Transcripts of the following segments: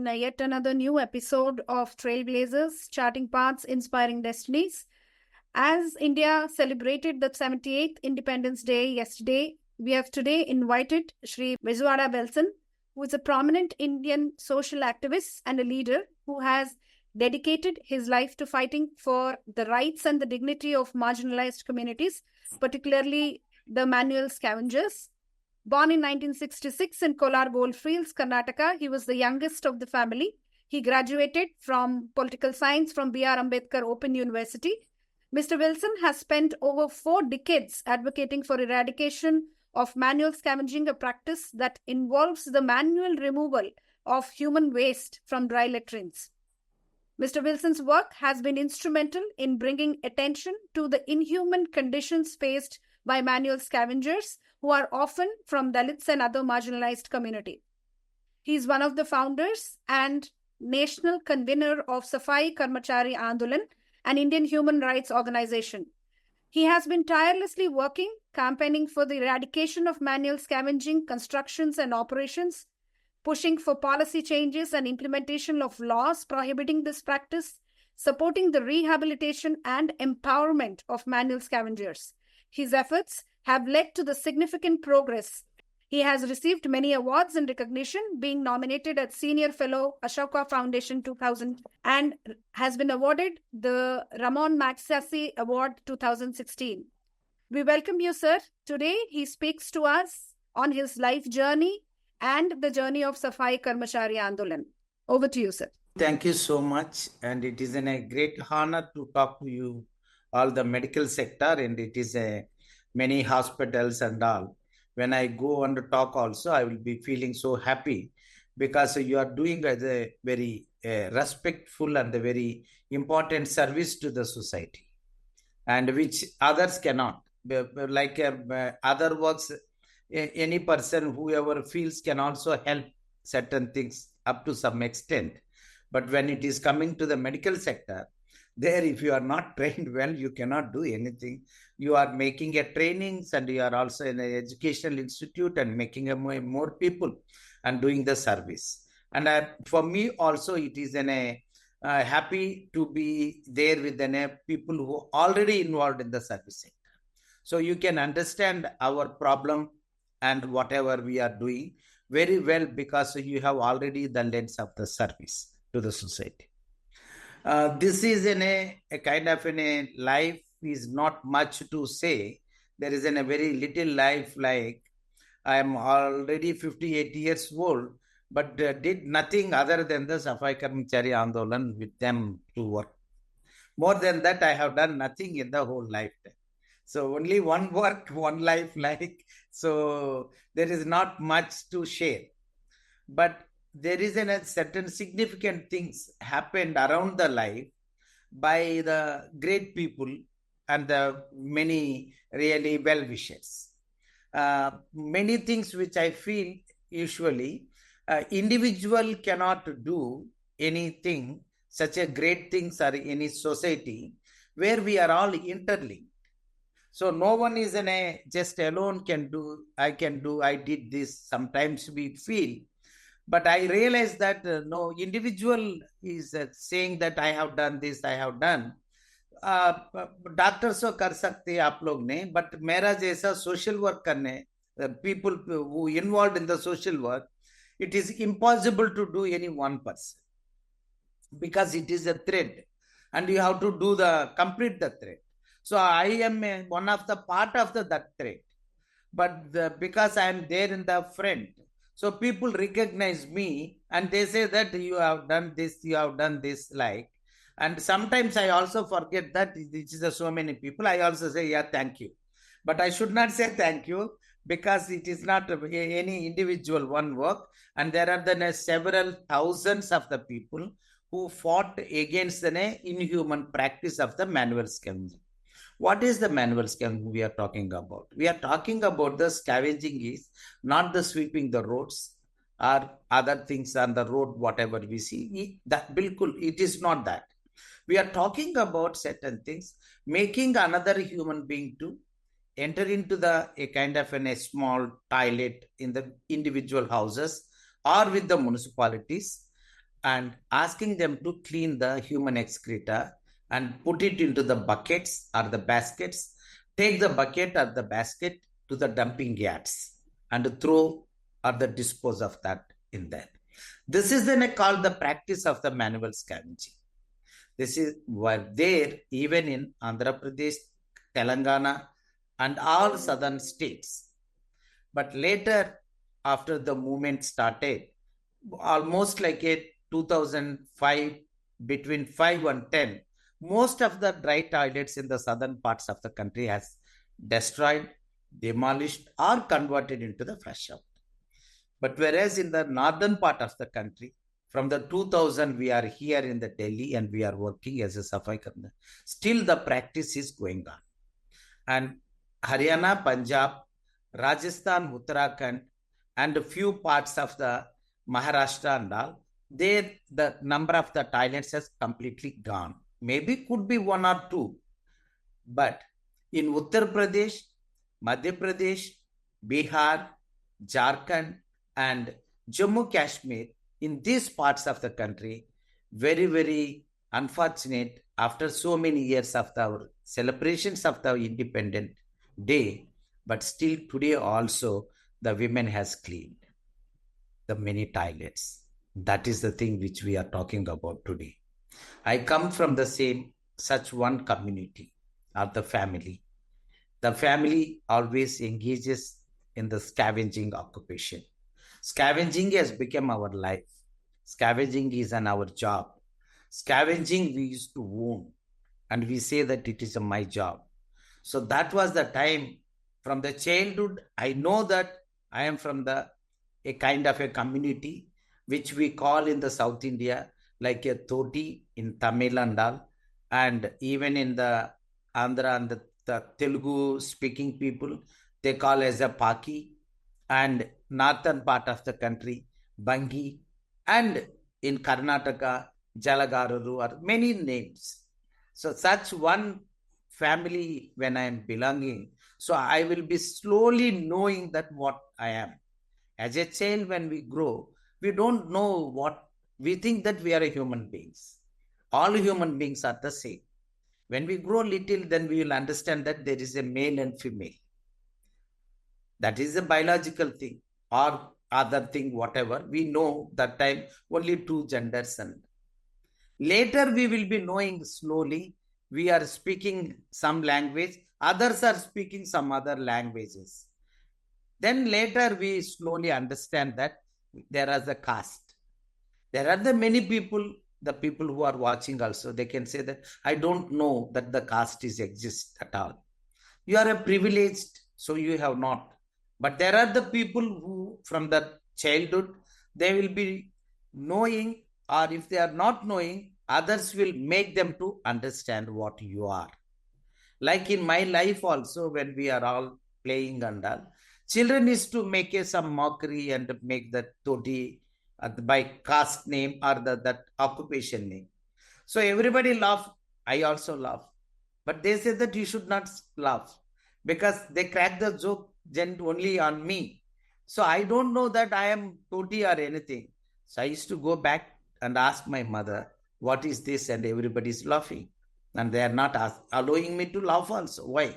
in yet another new episode of Trailblazers, Charting Paths, Inspiring Destinies. As India celebrated the 78th Independence Day yesterday, we have today invited Shri Bezwada Wilson, who is a prominent Indian social activist and a leader who has dedicated his life to fighting for the rights and the dignity of marginalized communities, particularly the manual scavengers. Born in 1966 in Kolar Goldfields, Karnataka, he was the youngest of the family. He graduated from political science from B.R. Ambedkar Open University. Mr. Wilson has spent over 4 decades advocating for eradication of manual scavenging, a practice that involves the manual removal of human waste from dry latrines. Mr. Wilson's work has been instrumental in bringing attention to the inhuman conditions faced by manual scavengers, who are often from Dalits and other marginalized communities. He is one of the founders and national convener of Safai Karmachari Andolan, an Indian human rights organization. He has been tirelessly working, campaigning for the eradication of manual scavenging, constructions and operations, pushing for policy changes and implementation of laws prohibiting this practice, supporting the rehabilitation and empowerment of manual scavengers. His efforts have led to the significant progress. He has received many awards and recognition, being nominated as Senior Fellow Ashoka Foundation 2000 and has been awarded the Ramon Magsaysay Award 2016. We welcome you, sir. Today, he speaks to us on his life journey and the journey of Safai Karmachari Andolan. Over to you, sir. Thank you so much. And it is a great honor to talk to you, all the medical sector, and it is many hospitals and all. When I go and talk also, I will be feeling so happy because you are doing a very respectful and a very important service to the society, and which others cannot. Like other works, any person, whoever feels, can also help certain things up to some extent. But when it is coming to the medical sector, there, if you are not trained well, you cannot do anything. You are making a trainings and you are also in an educational institute and making more people and doing the service. And for me also, it is happy to be there with people who are already involved in the service sector. So you can understand our problem and whatever we are doing very well because you have already the lens of the service to the society. This is a kind of life is not much to say. There is a very little life, like I am already 58 years old, but did nothing other than the Safai Karmachari Andolan with them to work. More than that, I have done nothing in the whole lifetime. So only one work, one life, like, so there is not much to share. But there is a certain significant things happened around the life by the great people and the many really well-wishers. Many things which I feel usually individual cannot do anything, such a great things are in a society where we are all interlinked. So no one is just alone can do, I did this. Sometimes we feel. But I realized that no individual is saying that I have done this, I have done. Doctors so kar sakte aap log ne, but mera jaisa social work karne, people who involved in the social work, it is impossible to do any one person because it is a thread and you have to do complete the thread. So I am one of the part of that thread, but because I am there in the front, so people recognize me and they say that you have done this, you have done this, like. And sometimes I also forget that this is so many people. I also say, yeah, thank you. But I should not say thank you because it is not any individual one work. And there are several thousands of the people who fought against the inhuman practice of the manual scavenging. What is the manual scavenging we are talking about? We are talking about the scavenging is not the sweeping the roads or other things on the road, whatever we see. It is not that. We are talking about certain things, making another human being to enter into a kind of a small toilet in the individual houses or with the municipalities and asking them to clean the human excreta and put it into the buckets or the baskets, take the bucket or the basket to the dumping yards and throw or the dispose of that in there. This is then called the practice of the manual scavenging. This is were there even in Andhra Pradesh, Telangana, and all southern states. But later, after the movement started, almost like a 2005, between 5 and 10, most of the dry toilets in the southern parts of the country has destroyed, demolished, or converted into the flush out. But whereas in the northern part of the country, from the 2000, we are here in the Delhi and we are working as a Safai Karna. Still the practice is going on. And Haryana, Punjab, Rajasthan, Uttarakhand, and a few parts of the Maharashtra and all, there the number of the toilets has completely gone. Maybe could be one or two. But in Uttar Pradesh, Madhya Pradesh, Bihar, Jharkhand, and Jammu Kashmir, in these parts of the country, very, very unfortunate, after so many years of our celebrations of the Independent Day, but still today also the women has cleaned the many toilets. That is the thing which we are talking about today. I come from the same such one community or the family. The family always engages in the scavenging occupation. Scavenging has become our life. Scavenging is our job. Scavenging we used to own, and we say that it is my job. So that was the time from the childhood. I know that I am from a kind of a community which we call in the South India like a Toti in Tamil and all, and even in the Andhra and the Telugu speaking people, they call as a Paki, and northern part of the country, Bangi, and in Karnataka, Jalagaru, or many names. So such one family when I am belonging, so I will be slowly knowing that what I am. As a child, when we grow, we don't know what, we think that we are a human beings. All human beings are the same. When we grow little, then we will understand that there is a male and female. That is a biological thing or other thing, whatever. We know that time only two genders, and later we will be knowing slowly. We are speaking some language, others are speaking some other languages. Then later we slowly understand that there is a caste. There are the many people, the people who are watching also, they can say that I don't know that the caste is exist at all. You are a privileged, so you have not. But there are the people who from the childhood, they will be knowing, or if they are not knowing, others will make them to understand what you are. Like in my life also, when we are all playing and all, children is to make some mockery and make the Toti by caste name or that occupation name. So everybody laugh. I also laugh. But they say that you should not laugh because they crack the joke only on me. So I don't know that I am Toti or anything. So I used to go back and ask my mother, what is this? And everybody is laughing. And they are not allowing me to laugh also. Why?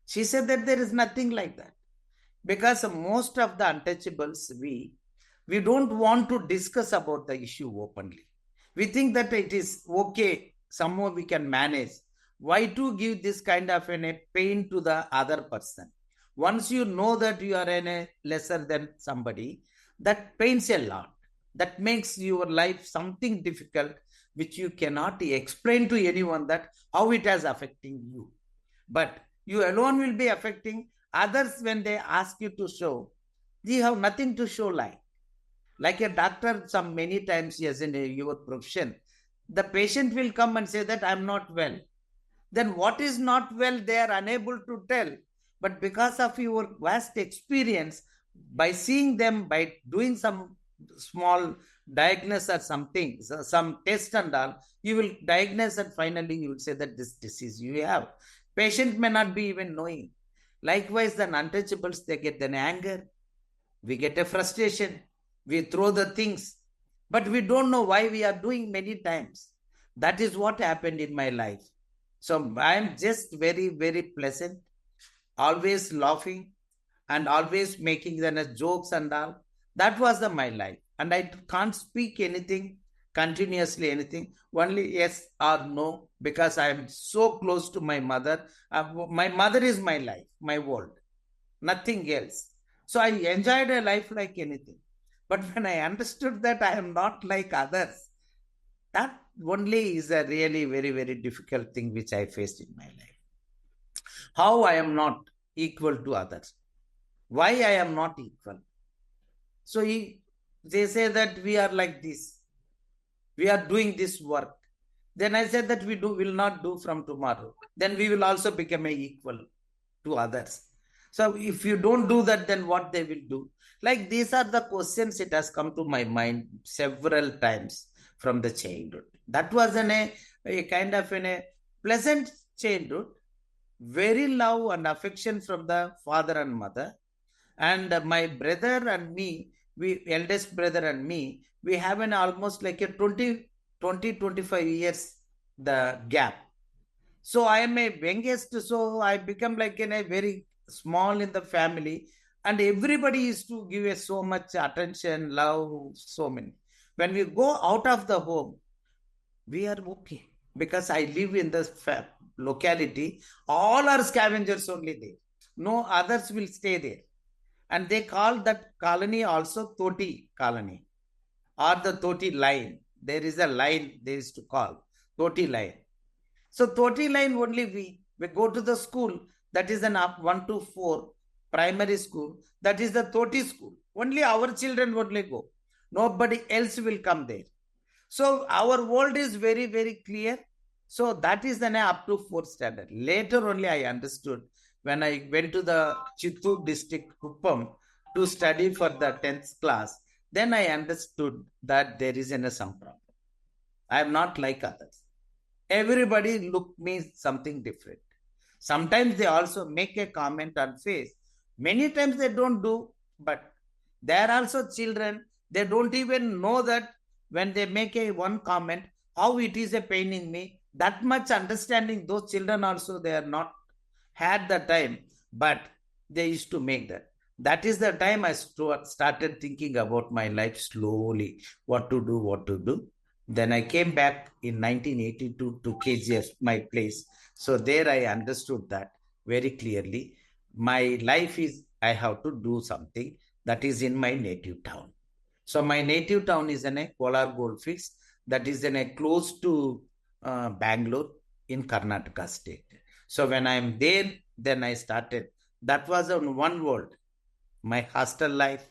She said that there is nothing like that. Because most of the untouchables, we don't want to discuss about the issue openly. We think that it is okay, somehow we can manage. Why to give this kind of a pain to the other person? Once you know that you are in a lesser than somebody, that pains a lot. That makes your life something difficult, which you cannot explain to anyone that how it is affecting you. But you alone will be affecting others. When they ask you to show, you have nothing to show. Like a doctor, some many times, yes, in your profession, the patient will come and say that I'm not well. Then what is not well, they are unable to tell. But because of your vast experience, by seeing them, by doing some small diagnosis or something, some test and all, you will diagnose and finally you will say that this disease you have. Patient may not be even knowing. Likewise, the untouchables, they get an anger. We get a frustration. We throw the things. But we don't know why we are doing many times. That is what happened in my life. So I am just very, very pleasant, always laughing and always making the jokes and all. That was my life. And I can't speak anything, continuously anything, only yes or no, because I am so close to my mother. My mother is my life, my world, nothing else. So I enjoyed a life like anything. But when I understood that I am not like others, that only is a really very, very difficult thing which I faced in my life. How I am not equal to others. Why I am not equal. So they say that we are like this. We are doing this work. Then I said that will not do from tomorrow. Then we will also become equal to others. So if you don't do that, then what they will do? Like these are the questions it has come to my mind several times from the childhood. That was a kind of a pleasant childhood, very love and affection from the father and mother. And my brother and me, eldest brother and me, we have an almost like a 25 years the gap. So I am a youngest, so I become like a very small in the family, and everybody is to give us so much attention, love, so many. When we go out of the home, we are okay because I live in the locality. All are scavengers only there. No others will stay there. And they call that colony also Toti colony or the Toti line. There is a line they used to call Toti line. So Toti line only we go to the school, that is an up 1 to 4 primary school, that is the Toti school. Only our children only go. Nobody else will come there. So our world is very, very clear. So that is then up to 4th standard. Later only I understood when I went to the Chittoor district, Kuppam, to study for the 10th class. Then I understood that there is some problem. I am not like others. Everybody look me something different. Sometimes they also make a comment on face. Many times they don't do, but there are also children, they don't even know that when they make one comment, how it is a pain in me. That much understanding, those children also, they are not had the time, but they used to make that. That is the time I started thinking about my life slowly, what to do. Then I came back in 1982 to KGF, my place. So there I understood that very clearly. My life is, I have to do something that is in my native town. So my native town is in a Kolar Goldfields, that is in a close to Bangalore in Karnataka state. So when I'm there, then I started. That was on one world. My hostel life,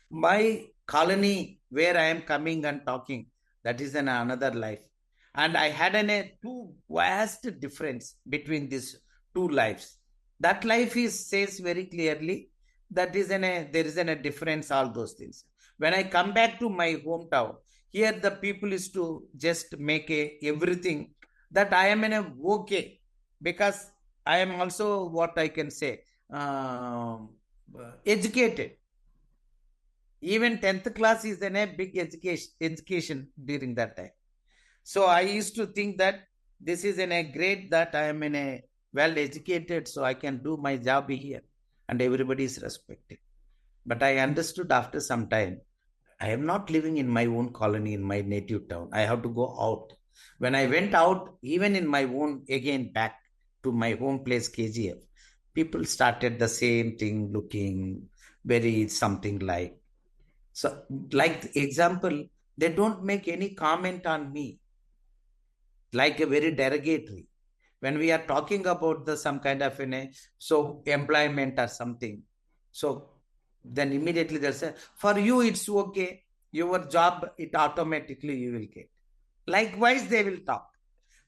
my colony where I am coming and talking, that is another life. And I had two vast difference between these two lives. That life says very clearly that there is a difference, all those things. When I come back to my hometown, here the people is to just make everything that I am okay, because I am also what I can say, educated. Even 10th class is a big education during that time. So I used to think that this is great that I am well educated, so I can do my job here and everybody is respected. But I understood after some time, I am not living in my own colony, in my native town. I have to go out. When I went out, even in my own, again back to my home place, KGF, people started the same thing, looking very something like. So, like example, they don't make any comment on me, like a very derogatory. When we are talking about some kind of employment or something, so then immediately they'll say, for you it's okay, your job it automatically you will get. Likewise, they will talk.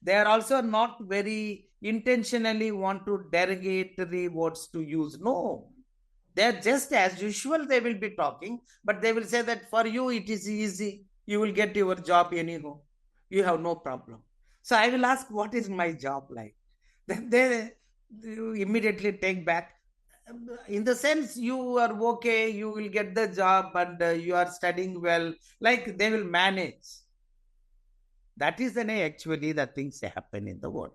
They are also not very intentionally want to derogatory words to use. No, they're just as usual, they will be talking, but they will say that for you it is easy, you will get your job anyhow, you have no problem. So I will ask, what is my job like? Then they immediately take back. In the sense, you are okay, you will get the job, and you are studying well, like they will manage. That is the way actually the things happen in the world.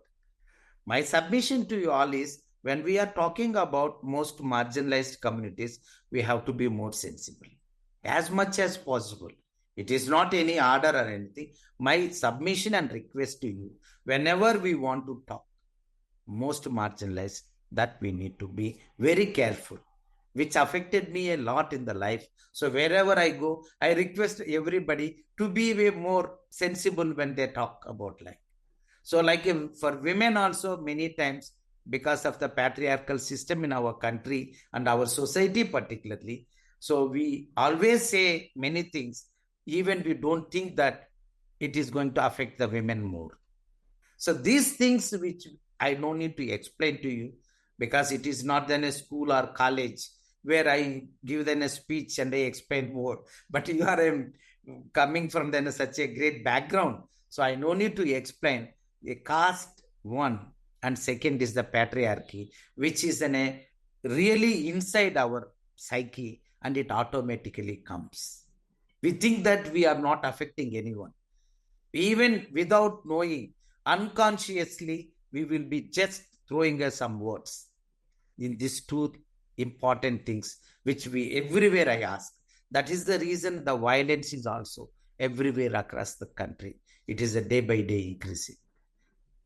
My submission to you all is, when we are talking about most marginalized communities, we have to be more sensible as much as possible. It is not any order or anything. My submission and request to you, whenever we want to talk most marginalized, that we need to be very careful, which affected me a lot in the life. So wherever I go, I request everybody to be way more sensible when they talk about life. So, like for women also, many times, because of the patriarchal system in our country and our society particularly, so we always say many things, even we don't think that it is going to affect the women more. So these things which I don't need to explain to you, because it is not then a school or college where I give them a speech and I explain more. But you are coming from then such a great background. So I no need to explain. A caste, one, and second is the patriarchy, which is really inside our psyche, and it automatically comes. We think that we are not affecting anyone. Even without knowing, unconsciously, we will be just throwing us some words in these two important things, which we everywhere I ask. That is the reason the violence is also everywhere across the country. It is a day by day increasing.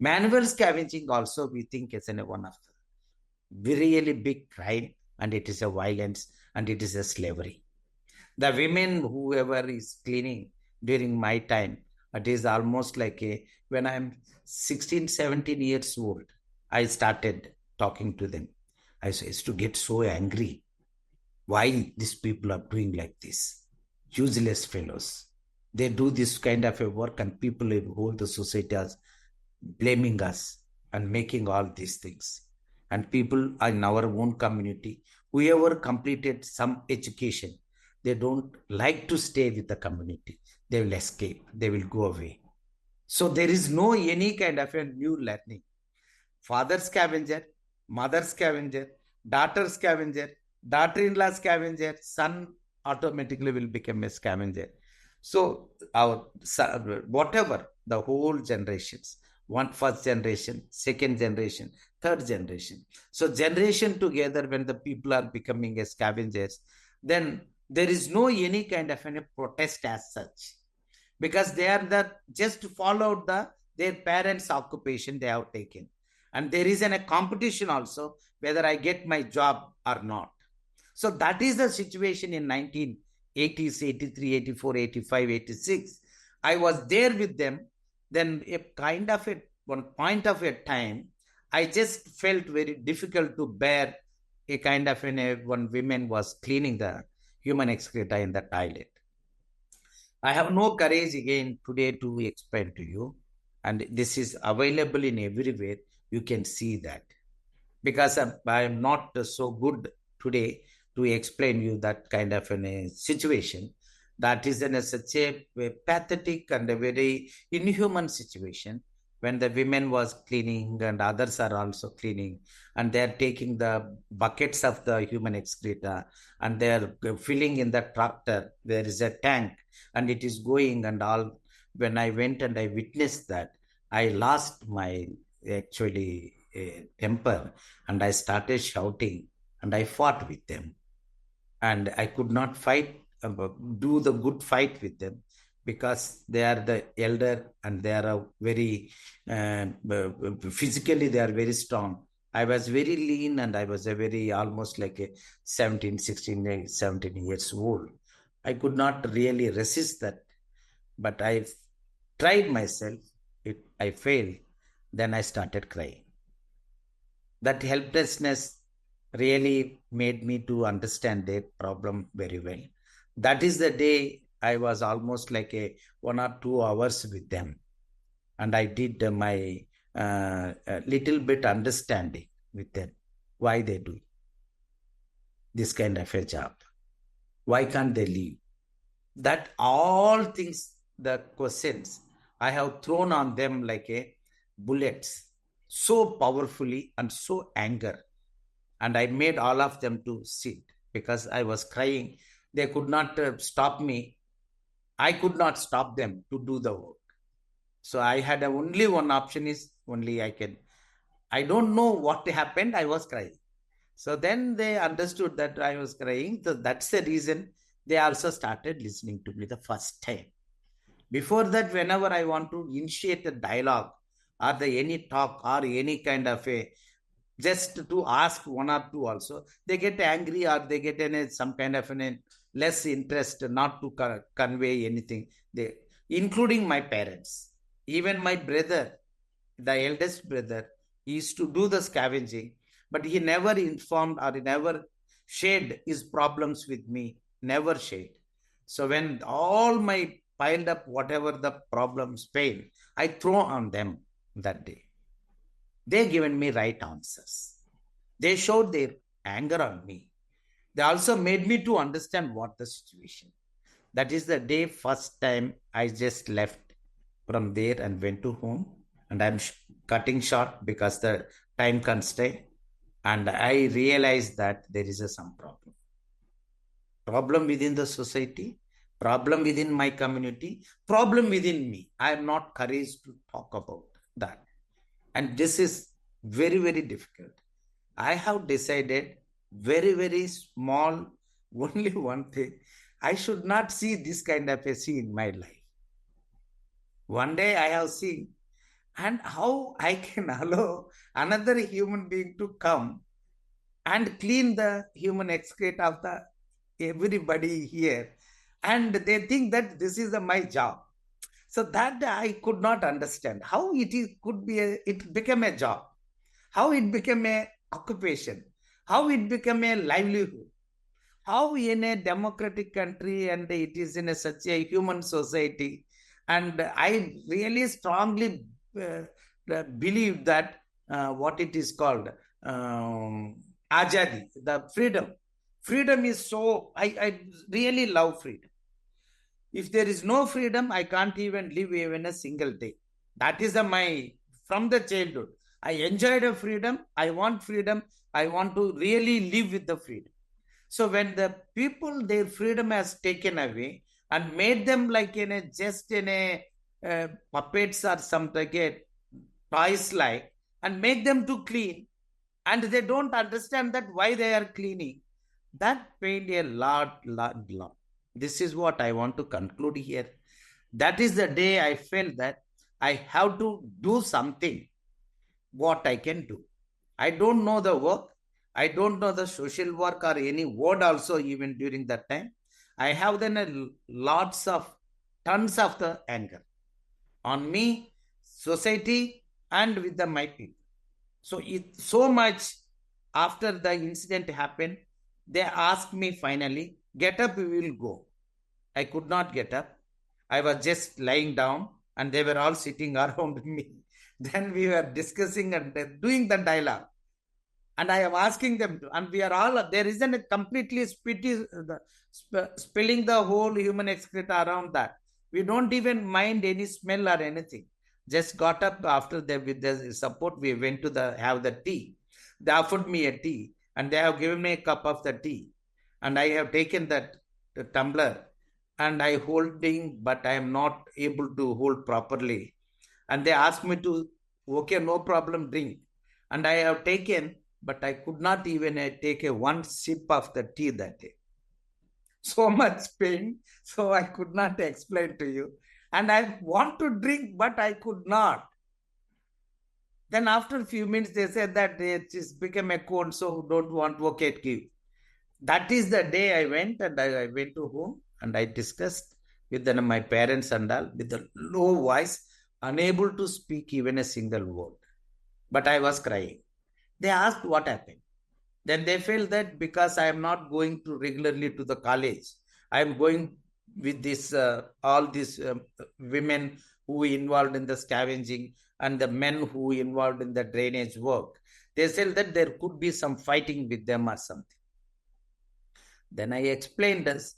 Manual scavenging also we think is one of the really big crime, and it is a violence, and it is a slavery. The women, whoever is cleaning during my time, it is almost like when I'm 16, 17 years old, I started talking to them. I used to get so angry. Why these people are doing like this? Useless fellows. They do this kind of a work, and people in whole the society are blaming us and making all these things. And people in our own community, whoever completed some education, they don't like to stay with the community. They will escape. They will go away. So there is no any kind of a new learning. Father scavenger, mother scavenger, daughter scavenger, daughter-in-law scavenger, son automatically will become a scavenger. So our whatever the whole generations, one first generation, second generation, third generation. So generation together, when the people are becoming a scavengers, then there is no any kind of any protest as such, because they are just followed their parents' occupation they have taken, and there is a competition also whether I get my job or not. So that is the situation in 1980s, 83, 84, 85, 86. I was there with them. Then a kind of a one point of a time, I just felt very difficult to bear a kind of when women was cleaning the human excreta in the toilet. I have no courage again today to explain to you, and this is available in everywhere. You can see that, because I am not so good today to explain you that kind of a situation. That is in such a pathetic and a very inhuman situation, when the women was cleaning and others are also cleaning, and they are taking the buckets of the human excreta and they are filling in the tractor. There is a tank and it is going and all. When I went and I witnessed that, I lost my actually temper, and I started shouting, and I fought with them, and I could not fight, do the good fight with them, because they are the elder and they are a very physically they are very strong. I was very lean, and I was a very almost like a 17, 16, 17 years old. I could not really resist that, but I tried myself. I failed. Then I started crying. That helplessness really made me to understand their problem very well. That is the day I was almost like a 1 or 2 hours with them, and I did my little bit understanding with them, why they do this kind of a job, why can't they leave. That all things, the questions I have thrown on them like a bullets, so powerfully and so anger. And I made all of them to sit because I was crying. They could not stop me. I could not stop them to do the work. So I had only one option is only I don't know what happened. I was crying. So then they understood that I was crying. So that's the reason they also started listening to me the first time. Before that, whenever I want to initiate a dialogue or any talk or any kind of just to ask one or two also, they get angry or they get some kind of less interest not to convey anything. Including my parents, even my brother, the eldest brother, he used to do the scavenging, but he never informed or he never shared his problems with me, never shared. So when all my piled up whatever the problems, pain, I throw on them that day. They given me right answers. They showed their anger on me. They also made me to understand what the situation. That is the day first time I just left from there and went to home. And I'm cutting short because the time constraint. And I realized that there is some problem. Problem within the society, problem within my community, problem within me. I am not courage to talk about that. And this is very, very difficult. I have decided very, very small, only one thing. I should not see this kind of a scene in my life. One day I have seen, and how I can allow another human being to come and clean the human excrete of the everybody here. And they think that this is my job. So that I could not understand how it became a job, how it became a occupation, how it became a livelihood, how in a democratic country and it is in such a human society. And I really strongly believe that what it is called Ajadi, the freedom. Freedom is so, I really love freedom. If there is no freedom, I can't even live even a single day. That is from the childhood. I enjoyed a freedom. I want freedom. I want to really live with the freedom. So when the people, their freedom has taken away and made them like just in a puppets or something, toys like, and make them to clean, and they don't understand that why they are cleaning, that pained a lot. This is what I want to conclude here. That is the day I felt that I have to do something, what I can do. I don't know the work. I don't know the social work or any word also even during that time. I have then tons of the anger on me, society, and with my people. So so much after the incident happened, they asked me finally, get up, we will go. I could not get up. I was just lying down and they were all sitting around me. Then we were discussing and doing the dialogue. And I am asking them to, and we are all, there isn't a completely spilling the whole human excreta around that. We don't even mind any smell or anything. Just got up after with the support, we went to have the tea. They offered me a tea and they have given me a cup of the tea. And I have taken the tumbler and I holding, but I am not able to hold properly. And they asked me to, okay, no problem, drink. And I have taken, but I could not even take one sip of the tea that day. So much pain, so I could not explain to you. And I want to drink, but I could not. Then after a few minutes, they said that it just became a cone, so don't want, okay, give. That is the day I went and I went to home and I discussed with my parents and all with a low voice, unable to speak even a single word. But I was crying. They asked what happened. Then they felt that because I am not going to regularly to the college, I am going with all these women who involved in the scavenging and the men who involved in the drainage work. They said that there could be some fighting with them or something. Then I explained this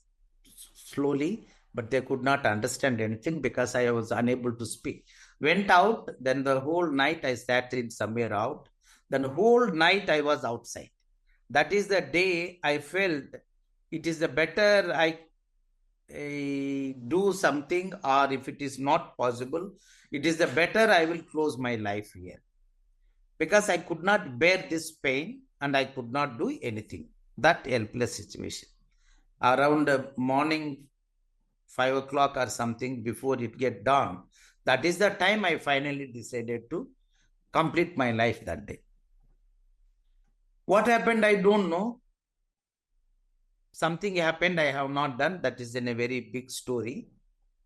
slowly, but they could not understand anything because I was unable to speak. Went out, then the whole night I sat in somewhere out. Then whole night I was outside. That is the day I felt it is the better I do something, or if it is not possible, it is the better I will close my life here. Because I could not bear this pain and I could not do anything. That helpless situation. Around morning 5 o'clock or something, before it get dawn, that is the time I finally decided to complete my life that day. What happened, I don't know. Something happened I have not done. That is in a very big story.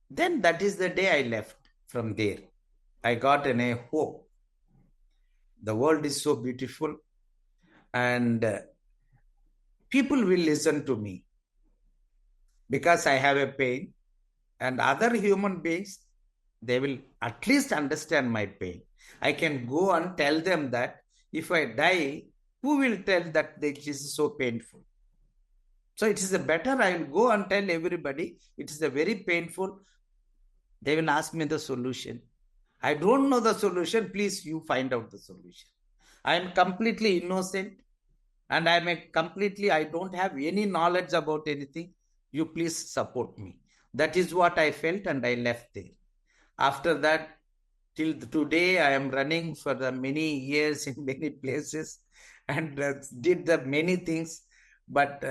Then that is the day I left from there. I got a hope. The world is so beautiful, and people will listen to me because I have a pain, and other human beings, they will at least understand my pain. I can go and tell them that if I die, who will tell that this is so painful? So it is a better I will go and tell everybody it is a very painful. They will ask me the solution. I don't know the solution. Please, you find out the solution. I am completely innocent, and I don't have any knowledge about anything. You please support me. That is what I felt, and I left there. After that, till today, I am running for the many years in many places, and did the many things, but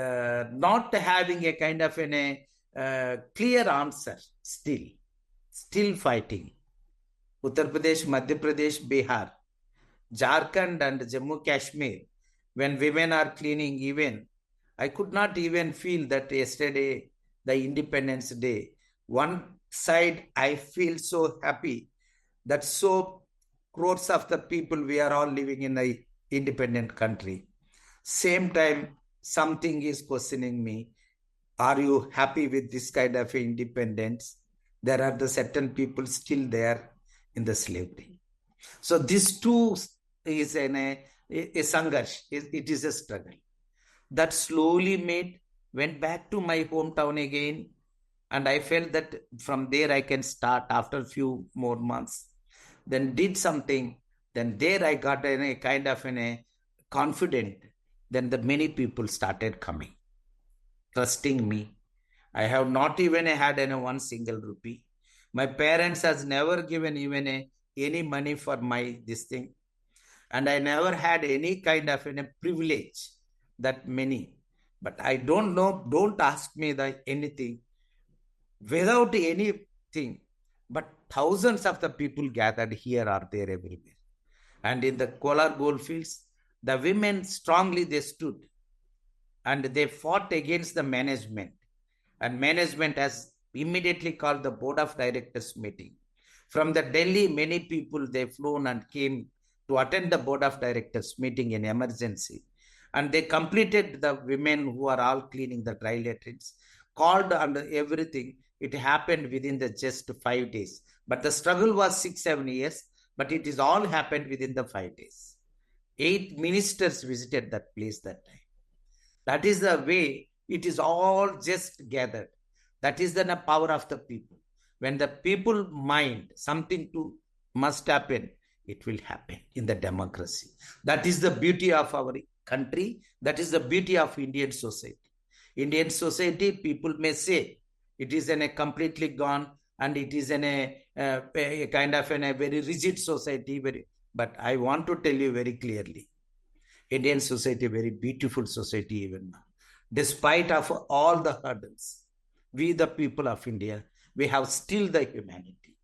not having a kind of clear answer. Still fighting. Uttar Pradesh, Madhya Pradesh, Bihar, Jharkhand and Jammu Kashmir, when women are cleaning, even I could not even feel that yesterday, the Independence Day. One side, I feel so happy that so crores of the people, we are all living in an independent country. Same time, something is questioning me. Are you happy with this kind of independence? There are the certain people still there in the slavery. So this too is a sangarsh. It is a struggle. That slowly went back to my hometown again. And I felt that from there I can start after a few more months. Then did something. Then there I got a kind of confident. Then the many people started coming, trusting me. I have not even had one single rupee. My parents has never given even any money for my this thing. And I never had any kind of privilege that many. But I don't know, don't ask me anything. Without anything, but thousands of the people gathered here are there everywhere. And in the Kolar goldfields, the women strongly they stood and they fought against the management. And management has immediately called the board of directors meeting. From the Delhi, many people, they flown and came to attend the board of directors meeting in emergency. And they completed the women who are all cleaning the dry latrines, called under everything. It happened within the just 5 days. But the struggle was 6-7 years, but it is all happened within the 5 days. 8 ministers visited that place that time. That is the way it is all just gathered. That is the power of the people. When the people mind something must happen, it will happen in the democracy. That is the beauty of our country. That is the beauty of Indian society. Indian society, people may say, it is completely gone and it is a kind of a very rigid society. But I want to tell you very clearly, Indian society, very beautiful society even now. Despite of all the hurdles, we the people of India, we have still the humanity.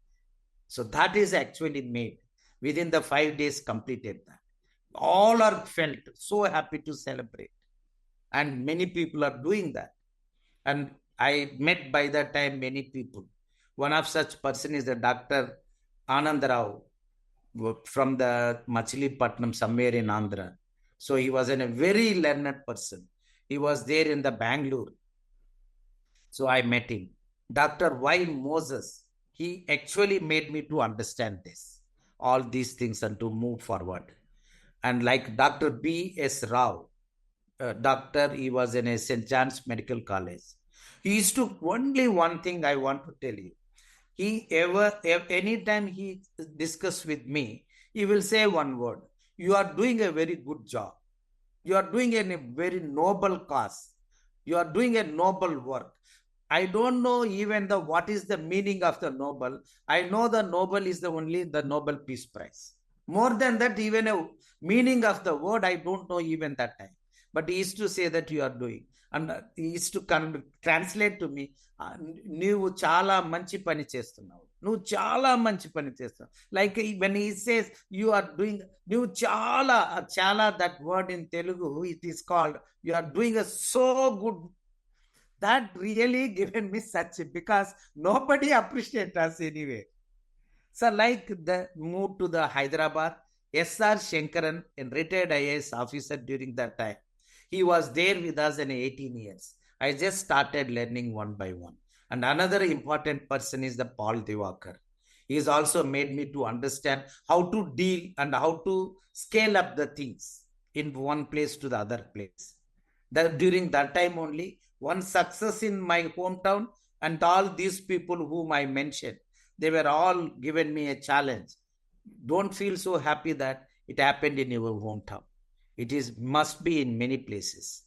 So that is actually made within the 5 days completed that. All are felt so happy to celebrate. And many people are doing that. And I met by that time many people. One of such person is the Dr. Anand Rao from the Machilipatnam, somewhere in Andhra. So he was a very learned person. He was there in the Bangalore. So I met him. Dr. Y. Moses, he actually made me to understand this, all these things and to move forward. And like Dr. B.S. Rao, doctor, he was in a St. John's Medical College. He used to, only one thing I want to tell you. Anytime he discuss with me, he will say one word. You are doing a very good job. You are doing a very noble cause. You are doing a noble work. I don't know even what is the meaning of the Nobel. I know the Nobel is only the Nobel Peace Prize. More than that, even a meaning of the word, I don't know even that time. But he used to say that you are doing. And he used to translate to me, నువ్వు చాలా మంచి పని చేస్తున్నావు, నువ్వు చాలా మంచి పని చేస్తున్నావు. Like when he says you are doing, నువ్వు చాలా చాలా, that word in Telugu, it is called, you are doing a so good. That really given me such, because nobody appreciates us anyway. So like the move to the Hyderabad, S.R. Shankaran, a retired IAS officer during that time, he was there with us in 18 years. I just started learning one by one. And another important person is the Paul Divakar. He has also made me to understand how to deal and how to scale up the things in one place to the other place. That during that time only, one success in my hometown, and all these people whom I mentioned, they were all given me a challenge. Don't feel so happy that it happened in your hometown. It is must be in many places.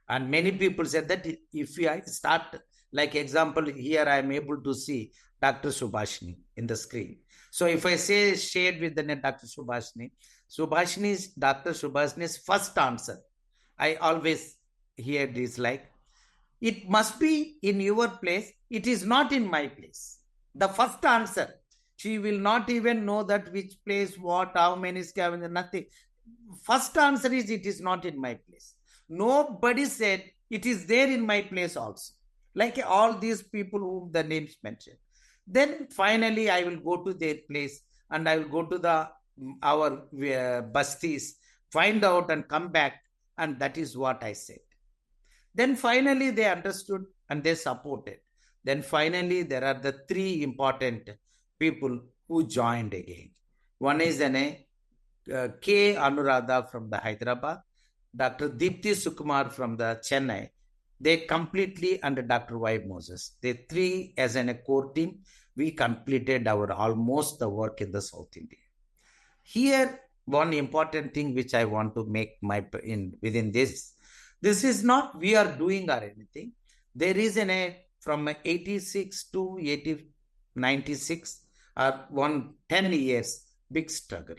And many people said that if I start, like example, here I am able to see Dr. Subhashini in the screen. So if I say shared with the Dr. Subhashini, Dr. Subhashini's first answer, I always hear this like, it must be in your place, it is not in my place. The first answer, she will not even know that which place, what, how many scavengers, nothing. First answer is, it is not in my place. Nobody said it is there in my place also. Like all these people whom the names mentioned. Then finally I will go to their place and I will go to our bastis, find out and come back, and that is what I said. Then finally they understood and they supported. Then finally there are the three important people who joined again. One is K. Anuradha from the Hyderabad, Dr. Deepthi Sukumar from the Chennai. They completely, under Dr. Y. Moses, they three as a core team, we completed almost the work in the South India. Here, one important thing which I want to make within this is not we are doing or anything. There is from 86 to 96 or 10 years big struggle.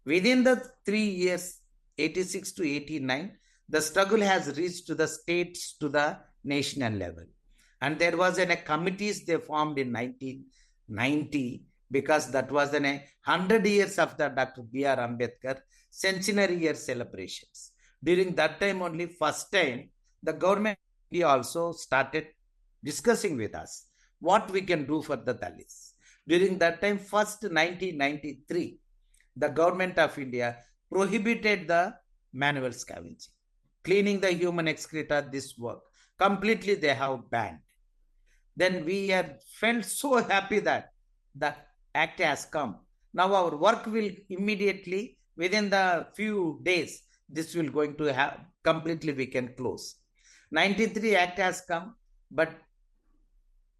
Within the 3 years, 86 to 89, the struggle has reached to the states, to the national level. And there was committees they formed in 1990, because that was 100 years of the Dr. B.R. Ambedkar centenary year celebrations. During that time only, first time, the government also started discussing with us what we can do for the Dalits. During that time, first 1993, the government of India prohibited the manual scavenging. Cleaning the human excreta, this work, completely they have banned. Then we had felt so happy that the act has come. Now our work will immediately, within the few days, this will going to have completely we can close. 93 act has come, but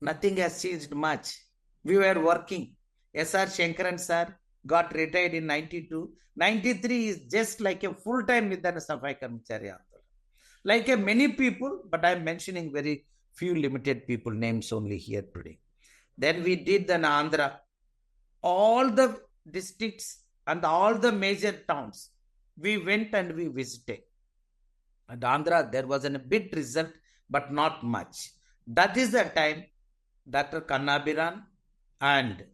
nothing has changed much. We were working. S.R. Shankaran sir got retired in 92. 93 is just like a full-time with the Safai Karmachari Andolan. Like many people, but I'm mentioning very few limited people names only here today. Then we did the Andhra, all the districts and all the major towns. We went and we visited. At Andhra, there was a bit result, but not much. That is the time Dr. Kannabiran and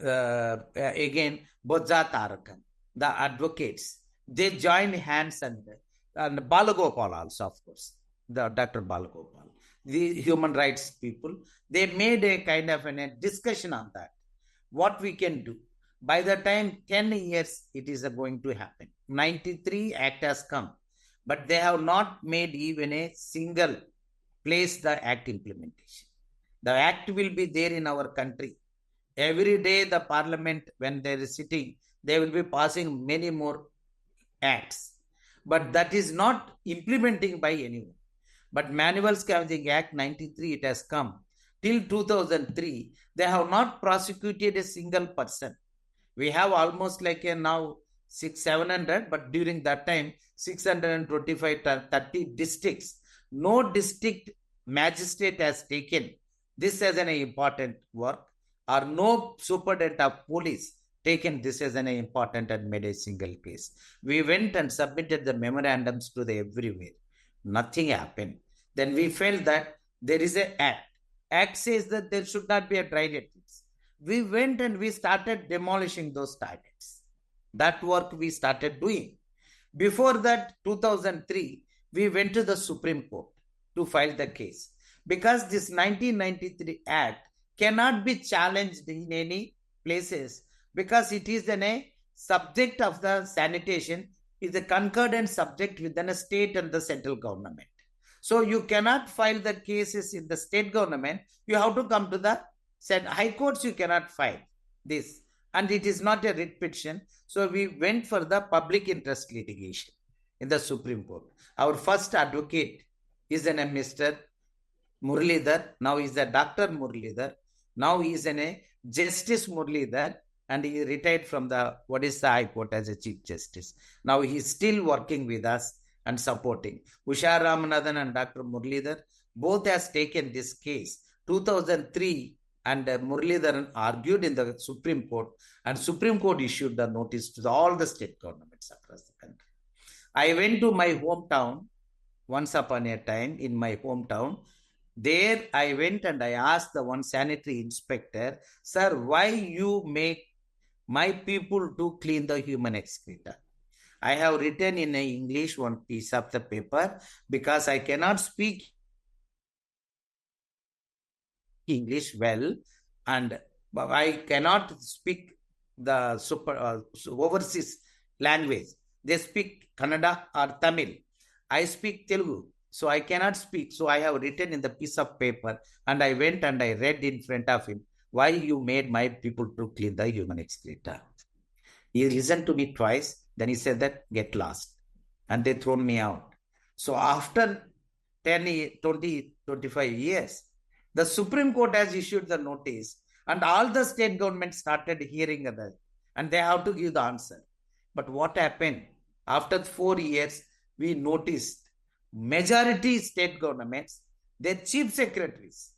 again Bodza Tarakan, the advocates, they joined hands, and Balagopal also, of course, the Dr. Balagopal, the human rights people, they made a kind of a discussion on that, what we can do. By the time 10 years, it is going to happen. 93 act has come, but they have not made even a single place the act implementation. The act will be there in our country. Every day the parliament, when they are sitting, they will be passing many more acts. But that is not implementing by anyone. But Manual Scavenging Act 93, it has come. Till 2003, they have not prosecuted a single person. We have almost like now 700, but during that time, 625, 30 districts. No district magistrate has taken this as an important work, or no superintendent of police taken this as an important and made a single case. We went and submitted the memorandums to the everywhere. Nothing happened. Then we felt that there is an act. Act says that there should not be a dry nets. We went and we started demolishing those targets. That work we started doing. Before that, 2003, we went to the Supreme Court to file the case. Because this 1993 Act cannot be challenged in any places, because it is a subject of the sanitation, is a concurrent subject within a state and the central government. So you cannot file the cases in the state government. You have to come to the high courts. You cannot file this, and it is not a writ petition. So we went for the public interest litigation in the Supreme Court. Our first advocate is a Mr. Muralidhar. Now he is a Dr. Muralidhar. Now he is a Justice Muralidhar, and he retired from the High Court as a Chief Justice. Now he is still working with us and supporting. Usha Ramanathan and Dr. Muralidhar both has taken this case. 2003, and Muralidharan argued in the Supreme Court, and Supreme Court issued the notice to all the state governments across the country. I went to my hometown once upon a time in my hometown. There I went and I asked the one sanitary inspector, sir, why you make my people to clean the human excreta? I have written in English one piece of the paper, because I cannot speak English well, and I cannot speak the overseas language. They speak Kannada or Tamil. I speak Telugu, so I cannot speak. So I have written in the piece of paper, and I went and I read in front of him, why you made my people to clean the human excreta. He listened to me twice. Then he said that, get lost. And they thrown me out. So after 10, 20, 25 years, the Supreme Court has issued the notice, and all the state governments started hearing that, and they have to give the answer. But what happened? After 4 years, we noticed majority state governments, their chief secretaries,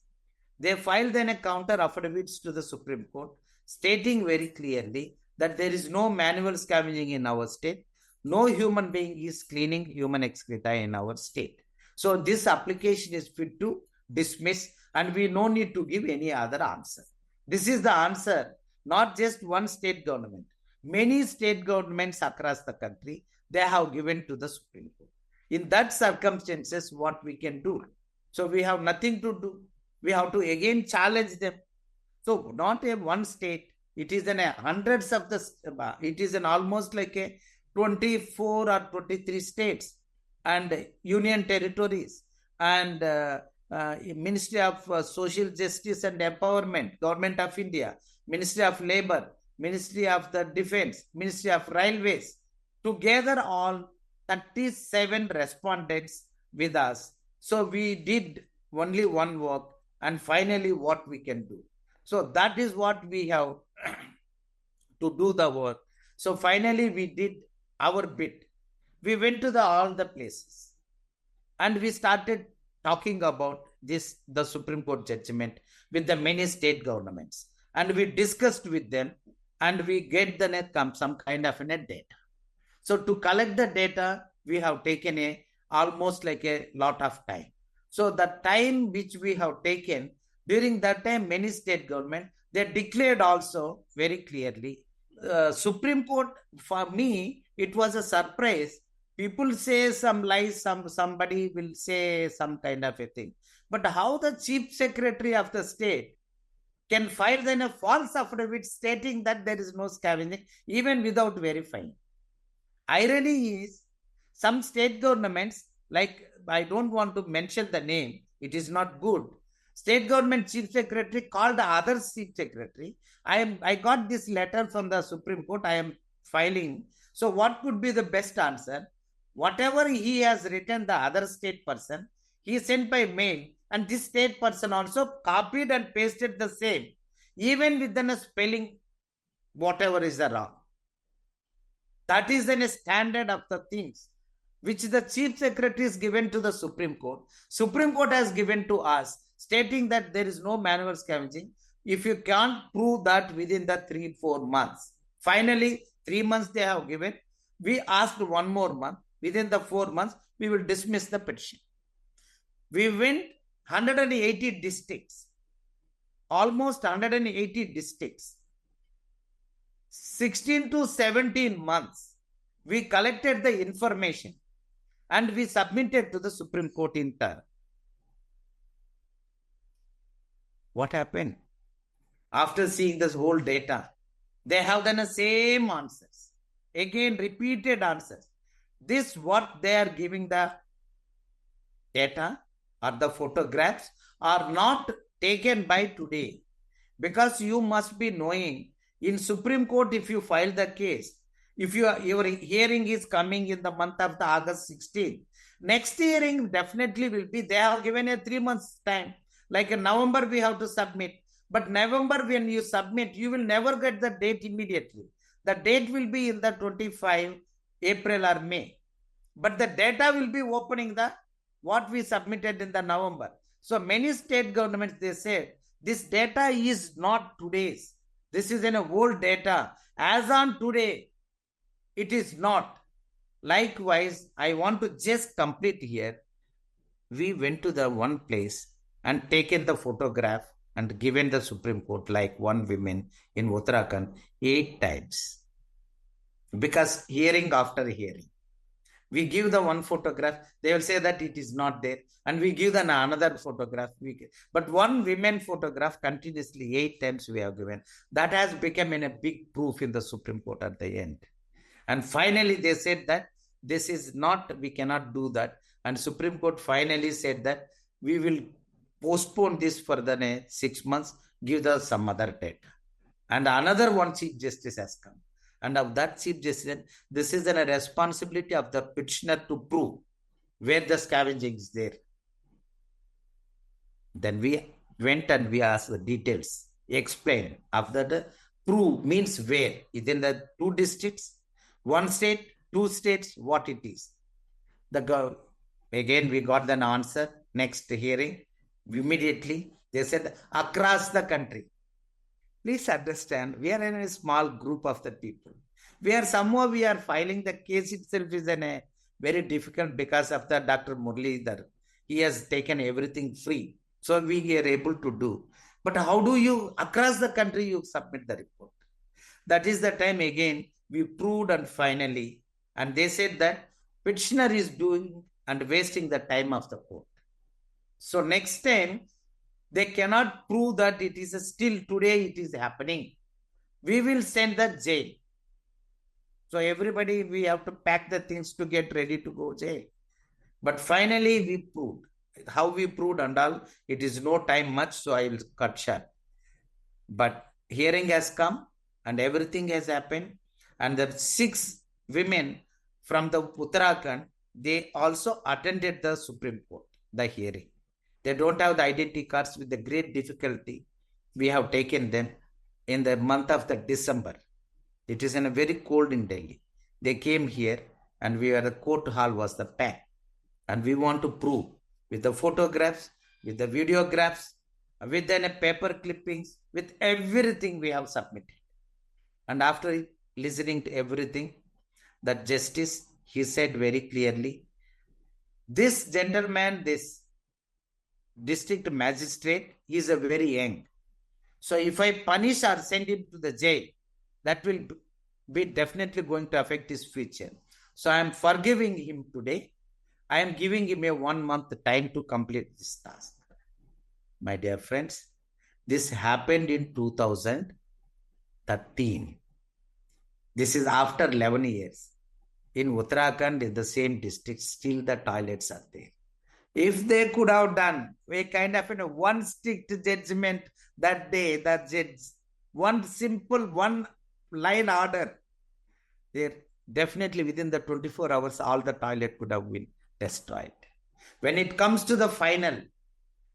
they filed then a counter affidavits to the Supreme Court, stating very clearly that there is no manual scavenging in our state. No human being is cleaning human excreta in our state. So this application is fit to dismiss, and we no need to give any other answer. This is the answer, not just one state government. Many state governments across the country, they have given to the Supreme Court. In that circumstances, what we can do? So we have nothing to do. We have to again challenge them. So not a one state, it is in hundreds of it is in almost like a 24 or 23 states and union territories, and Ministry of Social Justice and Empowerment, Government of India, Ministry of Labor, Ministry of the Defense, Ministry of Railways, together all 37 respondents with us. So we did only one work, and finally what we can do. So that is what we have to do the work. So finally we did our bit. We went to all the places, and we started talking about this, the Supreme Court judgment, with the many state governments, and we discussed with them, and we get some kind of data. So to collect the data, we have taken almost like a lot of time. So the time which we have taken, during that time, many state government, they declared also very clearly. Supreme Court, for me, it was a surprise. People say some lies, somebody will say some kind of a thing. But how the Chief Secretary of the state can file then a false affidavit stating that there is no scavenging, even without verifying? Irony is, some state governments, like, I don't want to mention the name, it is not good. State government chief secretary called the other chief secretary. I got this letter from the Supreme Court. I am filing. So what could be the best answer? Whatever he has written, the other state person, he sent by mail, and this state person also copied and pasted the same, even within a spelling, whatever is the wrong. That is a standard of the things which the Chief Secretary is given to the Supreme Court. Supreme Court has given to us, stating that there is no manual scavenging. If you can't prove that within the 3-4 months, finally 3 months they have given. We asked 1 more month. Within the 4 months, we will dismiss the petition. We went 180 districts, almost 180 districts. 16 to 17 months, we collected the information and we submitted to the Supreme Court in turn. What happened? After seeing this whole data, they have done the same answers. Again, repeated answers. This what they are giving the data or the photographs are not taken by today. Because you must be knowing, in Supreme Court, if you file the case, if your hearing is coming in the month of the August 16th, next hearing definitely will be, they have given a 3 months time. Like in November, we have to submit. But November, when you submit, you will never get the date immediately. The date will be in the 25 April or May. But the data will be opening the what we submitted in the November. So many state governments, they said, this data is not today's. This is an old data. As on today, it is not. Likewise, I want to just complete here. We went to the one place and taken the photograph and given the Supreme Court, like one woman in Uttarakhand, 8 times. Because hearing after hearing. We give the one photograph, they will say that it is not there. And we give them another photograph. But one women photograph continuously 8 times we have given. That has become a big proof in the Supreme Court at the end. And finally, they said that this is not, we cannot do that. And Supreme Court finally said that we will postpone this for the 6 months, give us some other data. And another one Chief Justice has come. And of that Chief Justice, this is a responsibility of the petitioner to prove where the scavenging is there. Then we went and we asked the details, explain. After the prove means where, within the 2 districts, 1 state, 2 states, what it is. Again, we got an answer. Next hearing, immediately they said across the country. Please understand, we are in a small group of the people. We are filing the case itself is a very difficult because of the Dr. Muralidhar. He has taken everything free. So we are able to do. But how do you, across the country, you submit the report? That is the time again, we proved and finally, and they said that petitioner is doing and wasting the time of the court. So next time, they cannot prove that it is still today it is happening. We will send the jail. So everybody, we have to pack the things to get ready to go jail. But finally, we proved. How we proved and all, it is no time much, so I will cut short. But hearing has come and everything has happened. And the 6 women from the Uttarakhand, they also attended the Supreme Court, the hearing. They don't have the identity cards. With the great difficulty. We have taken them in the month of the December. It is in a very cold in Delhi. They came here and the court hall was the pack. And we want to prove with the photographs, with the videographs, with the paper clippings, with everything we have submitted. And after listening to everything, the justice, he said very clearly, this gentleman, this district magistrate, he is a very young. So if I punish or send him to the jail, that will be definitely going to affect his future. So I am forgiving him today. I am giving him a 1 month time to complete this task. My dear friends, this happened in 2013. This is after 11 years. In Uttarakhand, in the same district, still the toilets are there. If they could have done a kind of one strict judgment that day, that judge, one simple, one line order, there definitely within the 24 hours, all the toilet could have been destroyed. When it comes to the final,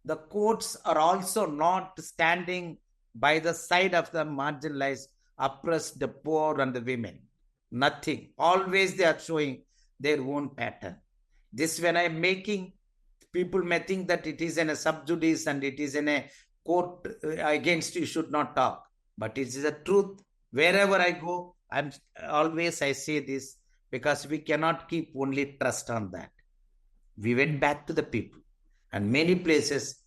the courts are also not standing by the side of the marginalized, oppressed, the poor and the women. Nothing. Always they are showing their own pattern. This when I am making, people may think that it is in a sub judice and it is in a court against you should not talk. But it is the truth. Wherever I go, I say this because we cannot keep only trust on that. We went back to the people, and many places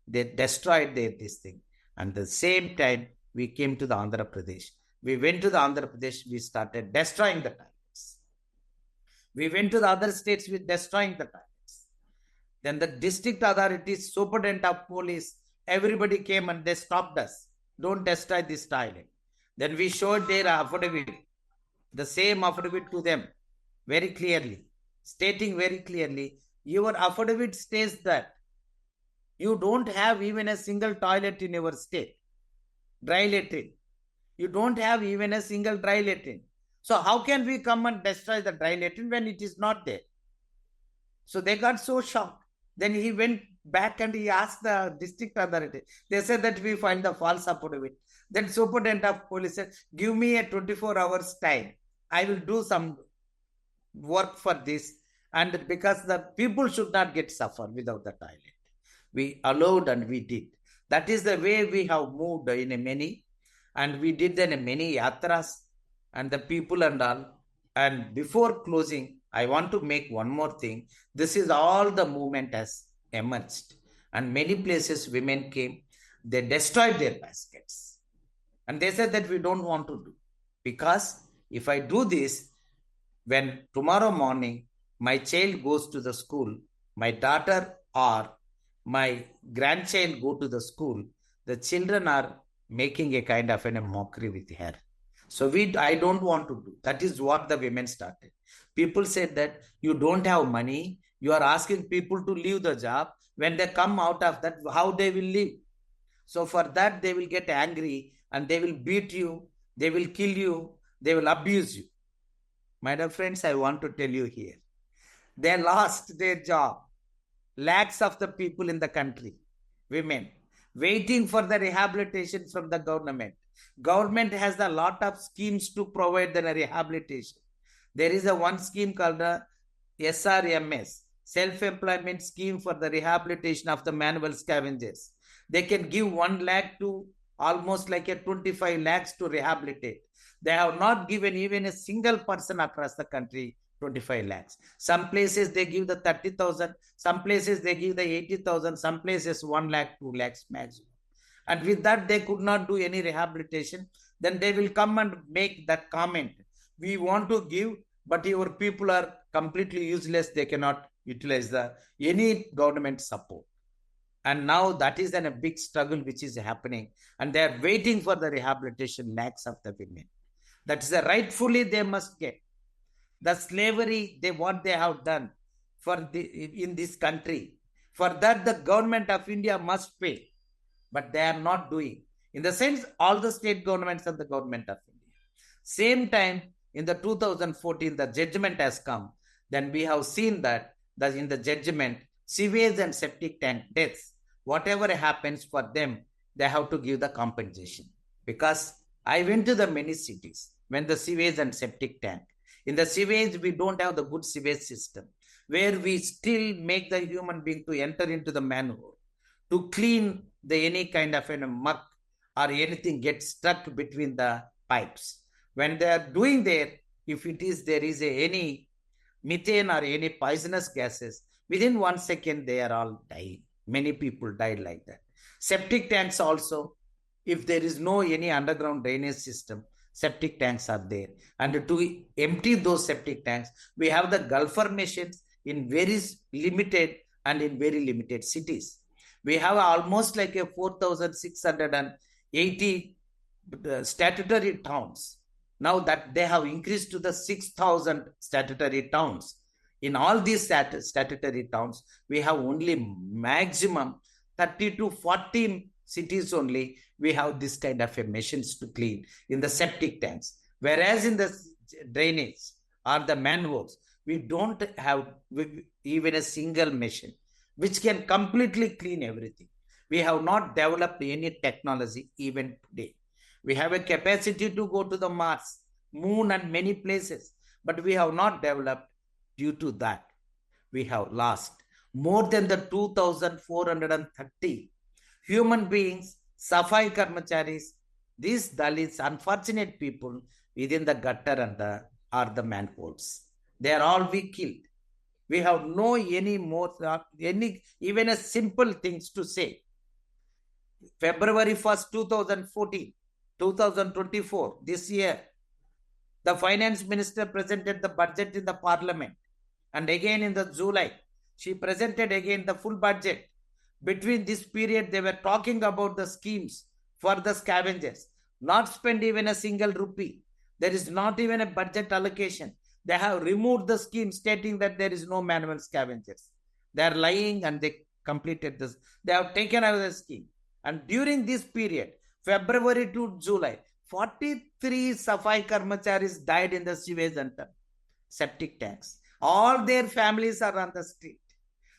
they destroyed this thing. And the same time, we came to the Andhra Pradesh. We went to the Andhra Pradesh, we started destroying the toilets. We went to the other states with destroying the toilets. Then the district authorities, superintendent of police, everybody came and they stopped us. Don't destroy this toilet. Then we showed their affidavit, the same affidavit to them very clearly, stating very clearly, your affidavit states that you don't have even a single toilet in your state, dry latrine. You don't have even a single dry latrine. So how can we come and destroy the dry latrine when it is not there? So they got so shocked. Then he went back and he asked the district authority. They said that we find the false affidavit. Then superintendent of police said, give me a 24 hours time. I will do some work for this. And because the people should not get suffer without the toilet. We allowed and we did. That is the way we have moved in a many. And we did then many yatras and the people and all. And before closing, I want to make one more thing. This is all the movement has emerged. And many places women came, they destroyed their baskets. And they said that we don't want to do. Because if I do this, when tomorrow morning my child goes to the school, my daughter or my grandchild go to the school, the children are making a kind of a mockery with her. So I don't want to do. That is what the women started. People said that you don't have money. You are asking people to leave the job. When they come out of that, how they will live? So for that, they will get angry and they will beat you. They will kill you. They will abuse you. My dear friends, I want to tell you here. They lost their job. Lakhs of the people in the country, women, waiting for the rehabilitation from the government. Government has a lot of schemes to provide the rehabilitation. There is a one scheme called the SRMS, Self-Employment Scheme for the Rehabilitation of the Manual Scavengers. They can give 1 lakh to almost like a 25 lakhs to rehabilitate. They have not given even a single person across the country 25 lakhs. Some places they give the 30,000, some places they give the 80,000, some places 1 lakh, 2 lakhs maximum. And with that, they could not do any rehabilitation. Then they will come and make that comment. We want to give, but your people are completely useless. They cannot utilize any government support. And now that is a big struggle which is happening. And they are waiting for the rehabilitation lakhs of the women. That is rightfully they must get. The slavery, what they have done in this country. For that, the government of India must pay. But they are not doing. In the sense, all the state governments and the government of India. Same time, in the 2014, the judgment has come. Then we have seen that in the judgment, sewage and septic tank deaths, whatever happens for them, they have to give the compensation. Because I went to the many cities when the sewage and septic tank. In the sewage, we don't have the good sewage system, where we still make the human being to enter into the manhole, to clean any kind of muck or anything gets stuck between the pipes. When they are doing there, if there is any methane or any poisonous gases, within 1 second, they are all dying. Many people died like that. Septic tanks also, if there is no any underground drainage system, septic tanks are there. And to empty those septic tanks, we have the gulfer machines in very limited and in very limited cities. We have almost like a 4,680 statutory towns. Now that they have increased to the 6,000 statutory towns. In all these statutory towns, we have only maximum 30 to 40 cities only. We have this kind of machines to clean in the septic tanks. Whereas in the drainage or the manholes, we don't have even a single machine which can completely clean everything. We have not developed any technology even today. We have a capacity to go to the Mars. moon and many places. But we have not developed. Due to that, we have lost more than the 2,430 human beings, Safai Karmacharis, these Dalits, unfortunate people within the gutter and the manholes. They are all we killed. We have no any more, even a simple things to say. February 1st, 2014, 2024, this year, the finance minister presented the budget in the parliament. And again in the July, she presented again the full budget. Between this period, they were talking about the schemes for the scavengers. Not spend even a single rupee. There is not even a budget allocation. They have removed the scheme stating that there is no manual scavengers. They are lying and they completed this. They have taken out the scheme. And during this period, February to July, 43 Safai Karmacharis died in the sewage and septic tanks. All their families are on the street.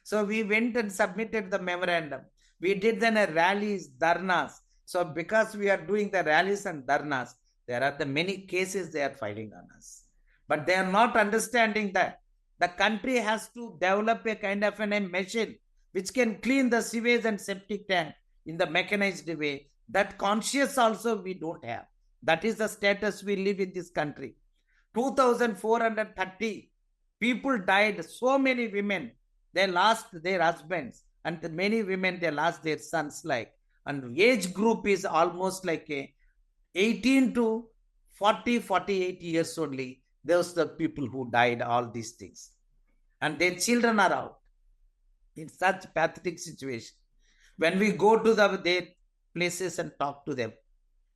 So we went and submitted the memorandum. We did then a rallies, dharnas. So because we are doing the rallies and dharnas, there are the many cases they are filing on us. But they are not understanding that the country has to develop a kind of a machine which can clean the sewage and septic tank in the mechanized way. That conscious also we don't have. That is the status we live in this country. 2,430 people died. So many women, they lost their husbands, and many women, they lost their sons. And age group is almost like 18 to 40, 48 years only. Those are the people who died, all these things. And their children are out in such pathetic situation. When we go to their places and talk to them,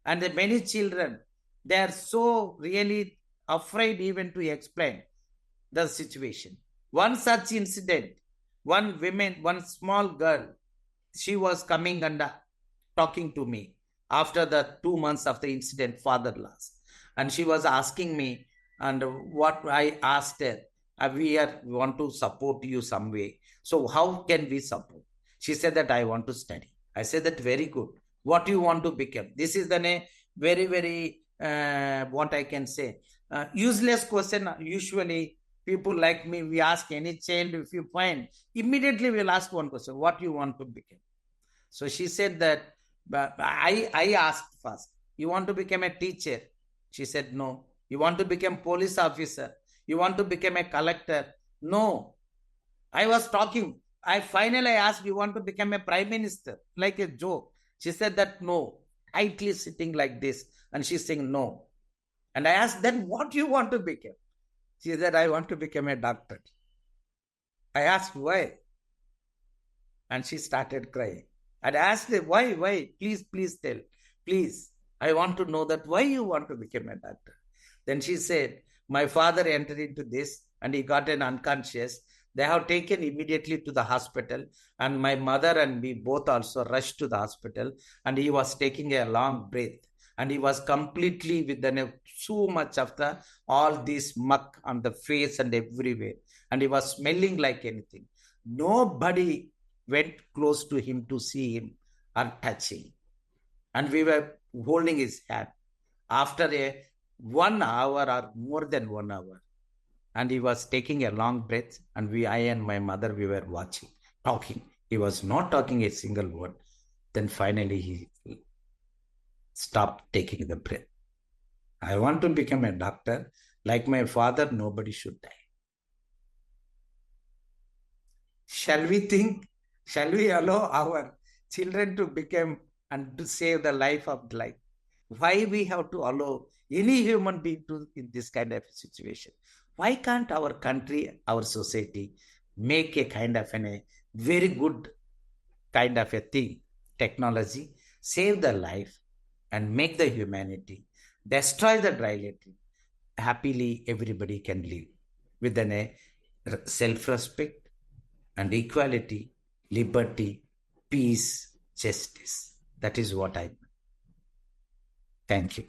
and the many children, they are so really afraid even to explain the situation. One such incident, one small girl, she was coming and talking to me after the 2 months of the incident, father lost. And she was asking me, and what I asked her, we want to support you some way. So how can we support? She said that I want to study. I said that very good. What do you want to become? This is the very, very, what I can say, useless question. Usually people like me, we ask any child, if you find, immediately we'll ask one question, what do you want to become? So she said that, I asked first, you want to become a teacher? She said, no. You want to become police officer? You want to become a collector? No. I was talking. I finally asked, you want to become a prime minister? Like a joke. She said that no. Idly sitting like this. And she's saying no. And I asked, then what do you want to become? She said, I want to become a doctor. I asked, why? And she started crying. And I asked her, why? Please tell. Please. I want to know that why you want to become a doctor. Then she said, my father entered into this and he got an unconscious. They have taken immediately to the hospital, and my mother and me both also rushed to the hospital, and he was taking a long breath, and he was completely with so much of all this muck on the face and everywhere, and he was smelling like anything. Nobody went close to him to see him or touch him, and we were holding his hand. After 1 hour or more than 1 hour, and he was taking a long breath, and I and my mother, we were watching, talking. He was not talking a single word. Then finally he stopped taking the breath. I want to become a doctor. Like my father, nobody should die. Shall we think? Shall we allow our children to become and to save the life of life? Why we have to allow any human being to in this kind of situation? Why can't our country, our society, make a kind of a very good kind of a thing, technology, save the life and make the humanity, destroy the reality. Happily, everybody can live with a self-respect and equality, liberty, peace, justice. That is what I mean. Thank you.